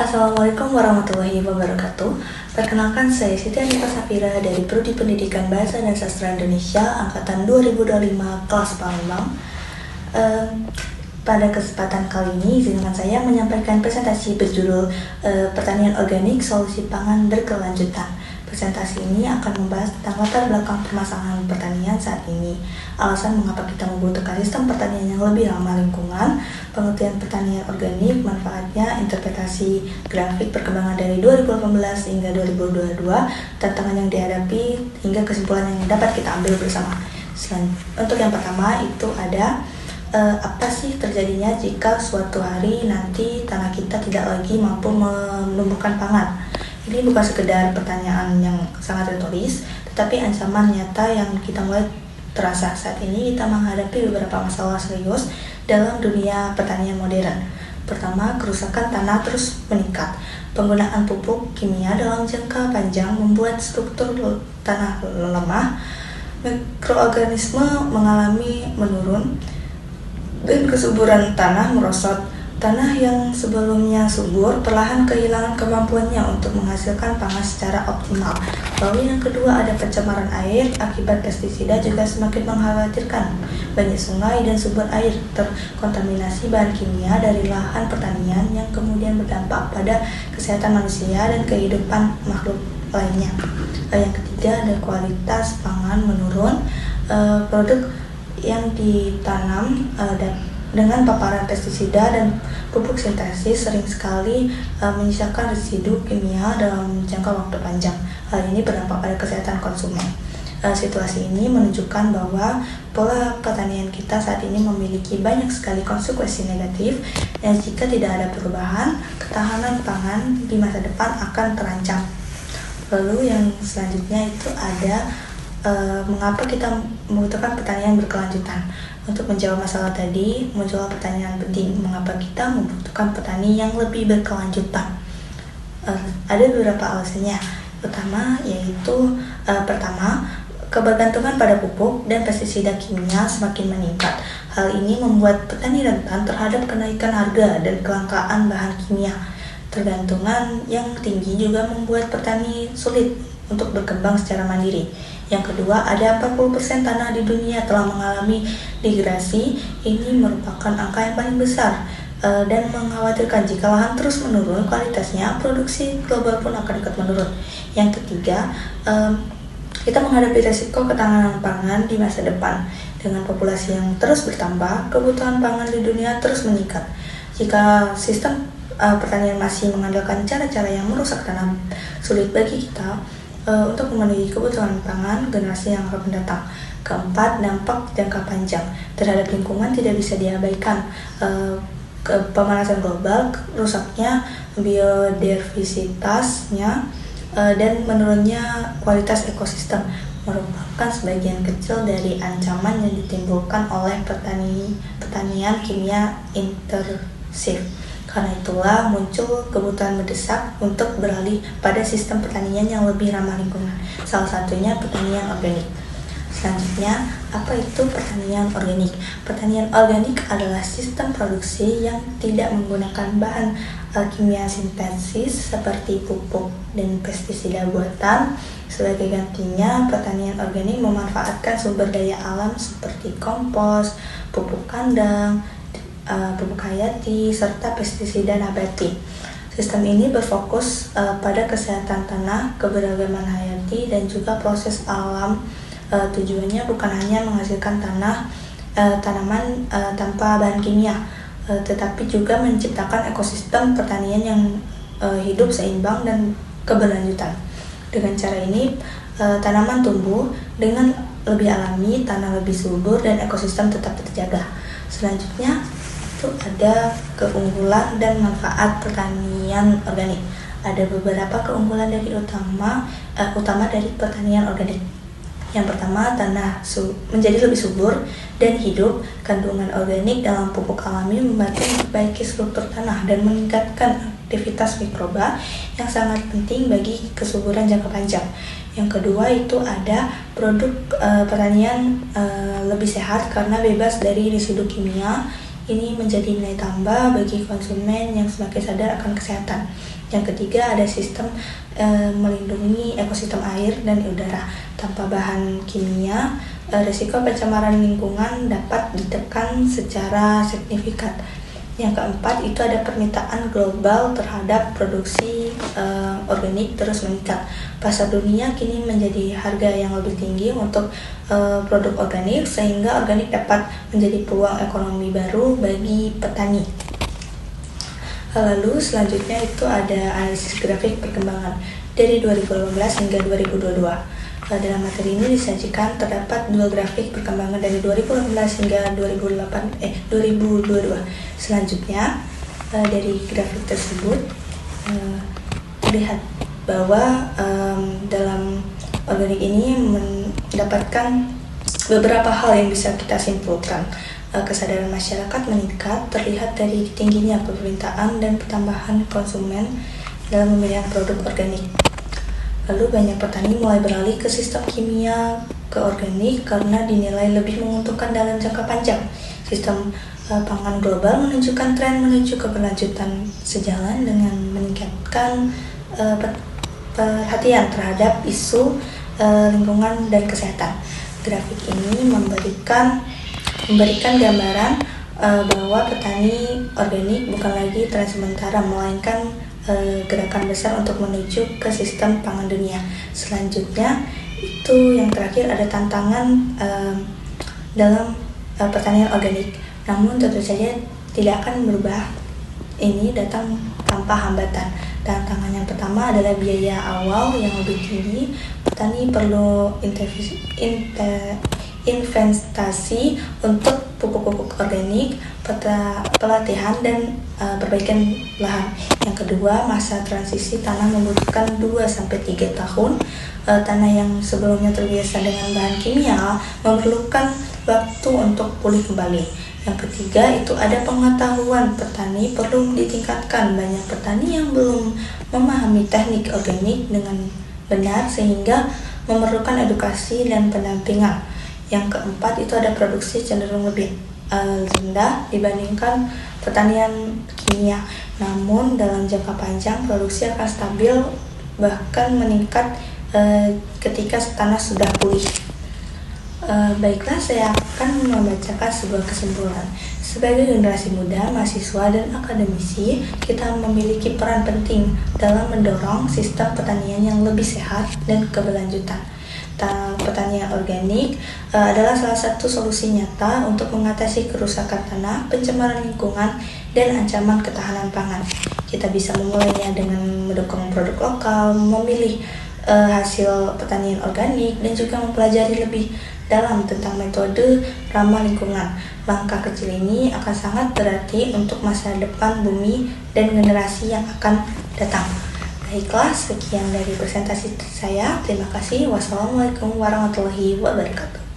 Assalamualaikum warahmatullahi wabarakatuh. Perkenalkan, saya Siti Anita Safira dari Prodi Pendidikan Bahasa dan Sastra Indonesia Angkatan 2025 kelas Palembang. Pada kesempatan kali ini, izinkan saya menyampaikan presentasi berjudul Pertanian Organik Solusi Pangan Berkelanjutan. Presentasi ini akan membahas tentang latar belakang permasalahan pertanian saat ini, alasan mengapa kita membutuhkan sistem pertanian yang lebih ramah lingkungan, pengertian pertanian organik, manfaatnya, interpretasi grafik perkembangan dari 2018 hingga 2022, tantangan yang dihadapi, hingga kesimpulan yang dapat kita ambil bersama. Untuk yang pertama itu ada apa sih terjadinya jika suatu hari nanti tanah kita tidak lagi mampu menumbuhkan pangan. Ini bukan sekedar pertanyaan yang sangat retoris, tetapi ancaman nyata yang kita mulai terasa. Saat ini kita menghadapi beberapa masalah serius dalam dunia pertanian modern. Pertama, kerusakan tanah terus meningkat. Penggunaan pupuk kimia dalam jangka panjang membuat struktur tanah lemah, mikroorganisme mengalami menurun, dan kesuburan tanah merosot. Tanah yang sebelumnya subur perlahan kehilangan kemampuannya untuk menghasilkan pangan secara optimal. Lalu yang kedua ada pencemaran air akibat pestisida juga semakin mengkhawatirkan. Banyak sungai dan sumber air terkontaminasi bahan kimia dari lahan pertanian yang kemudian berdampak pada kesehatan manusia dan kehidupan makhluk lainnya. Yang ketiga ada kualitas pangan menurun. Produk yang ditanam dengan paparan pestisida dan pupuk sintesis sering sekali menyisakan residu kimia dalam jangka waktu panjang. Hal ini berdampak pada kesehatan konsumen. Situasi ini menunjukkan bahwa pola pertanian kita saat ini memiliki banyak sekali konsekuensi negatif, dan jika tidak ada perubahan, ketahanan pangan di masa depan akan terancam. Lalu yang selanjutnya itu ada mengapa kita membutuhkan pertanian berkelanjutan. Untuk menjawab masalah tadi, muncul pertanyaan penting, mengapa kita membutuhkan petani yang lebih berkelanjutan. Ada beberapa alasannya. Pertama, kebergantungan pada pupuk dan pestisida kimia semakin meningkat. Hal ini membuat petani rentan terhadap kenaikan harga dan kelangkaan bahan kimia. Tergantungan yang tinggi juga membuat petani sulit untuk berkembang secara mandiri. Yang kedua, ada 40% tanah di dunia telah mengalami degradasi. Ini merupakan angka yang paling besar dan mengkhawatirkan. Jika lahan terus menurun kualitasnya, produksi global pun akan ikut menurun. Yang ketiga, kita menghadapi resiko ketahanan pangan di masa depan. Dengan populasi yang terus bertambah, kebutuhan pangan di dunia terus meningkat. Jika sistem pertanian masih mengandalkan cara-cara yang merusak tanah, sulit bagi kita untuk memenuhi kebutuhan pangan generasi yang akan mendatang. Keempat, dampak jangka panjang terhadap lingkungan tidak bisa diabaikan. Pemanasan global, rusaknya biodiversitasnya, dan menurunnya kualitas ekosistem merupakan sebagian kecil dari ancaman yang ditimbulkan oleh pertanian kimia intensif. Karena itulah muncul kebutuhan mendesak untuk beralih pada sistem pertanian yang lebih ramah lingkungan. Salah satunya pertanian organik. Selanjutnya, apa itu pertanian organik? Pertanian organik adalah sistem produksi yang tidak menggunakan bahan kimia sintesis seperti pupuk dan pestisida buatan. Sebagai gantinya, pertanian organik memanfaatkan sumber daya alam seperti kompos, pupuk kandang, pupuk hayati, serta pestisida nabati. Sistem ini berfokus pada kesehatan tanah, keberagaman hayati, dan juga proses alam. Tujuannya bukan hanya menghasilkan tanaman tanpa bahan kimia, tetapi juga menciptakan ekosistem pertanian yang hidup seimbang dan keberlanjutan. Dengan cara ini, tanaman tumbuh dengan lebih alami, tanah lebih subur, dan ekosistem tetap terjaga. Selanjutnya, itu ada keunggulan dan manfaat pertanian organik. Ada beberapa keunggulan utama dari pertanian organik. Yang pertama, tanah menjadi lebih subur dan hidup. Kandungan organik dalam pupuk alami membantu memperbaiki struktur tanah dan meningkatkan aktivitas mikroba yang sangat penting bagi kesuburan jangka panjang. Yang kedua itu ada produk pertanian lebih sehat karena bebas dari residu kimia Ini menjadi nilai tambah bagi konsumen yang semakin sadar akan kesehatan. Yang ketiga, ada sistem melindungi ekosistem air dan udara. Tanpa bahan kimia, risiko pencemaran lingkungan dapat ditekan secara signifikan. Yang keempat, itu ada permintaan global terhadap produksi organik terus meningkat. Pasar dunia kini menjadi harga yang lebih tinggi untuk produk organik, sehingga organik dapat menjadi peluang ekonomi baru bagi petani. Lalu selanjutnya itu ada analisis grafik perkembangan dari 2018 hingga 2022. Dalam materi ini disajikan terdapat dua grafik perkembangan dari 2018 hingga 2022. Selanjutnya dari grafik tersebut terlihat bahwa dalam organik ini mendapatkan beberapa hal yang bisa kita simpulkan. Kesadaran masyarakat meningkat terlihat dari tingginya permintaan dan pertambahan konsumen dalam pemilihan produk organik. Lalu banyak petani mulai beralih ke sistem kimia ke organik karena dinilai lebih menguntungkan dalam jangka panjang. Sistem pangan global menunjukkan tren menuju keberlanjutan sejalan dengan meningkatkan perhatian terhadap isu lingkungan dan kesehatan. Grafik ini memberikan gambaran bahwa petani organik bukan lagi tren sementara, melainkan gerakan besar untuk menuju ke sistem pangan dunia. Selanjutnya itu yang terakhir, ada tantangan dalam pertanian organik. Namun tentu saja tidak akan berubah, ini datang tanpa hambatan. Tantangan yang pertama adalah biaya awal yang lebih tinggi. Petani perlu investasi untuk pupuk organik, pelatihan, dan perbaikan lahan. Yang kedua, masa transisi tanah membutuhkan 2-3 tahun. Tanah yang sebelumnya terbiasa dengan bahan kimia memerlukan waktu untuk pulih kembali. Yang ketiga, itu ada pengetahuan petani perlu ditingkatkan. Banyak petani yang belum memahami teknik organik dengan benar, sehingga memerlukan edukasi dan pendampingan. Yang keempat, itu ada produksi cenderung lebih rendah dibandingkan pertanian kimia. Namun dalam jangka panjang produksi akan stabil, bahkan meningkat ketika tanah sudah pulih. Baiklah, saya akan membacakan sebuah kesimpulan. Sebagai generasi muda, mahasiswa, dan akademisi, kita memiliki peran penting dalam mendorong sistem pertanian yang lebih sehat dan keberlanjutan. Pertanian organik adalah salah satu solusi nyata untuk mengatasi kerusakan tanah, pencemaran lingkungan, dan ancaman ketahanan pangan. Kita bisa memulainya dengan mendukung produk lokal, memilih hasil pertanian organik, dan juga mempelajari lebih dalam tentang metode ramah lingkungan. Langkah kecil ini akan sangat berarti untuk masa depan bumi dan generasi yang akan datang. Baiklah, sekian dari presentasi saya. Terima kasih. Wassalamualaikum warahmatullahi wabarakatuh.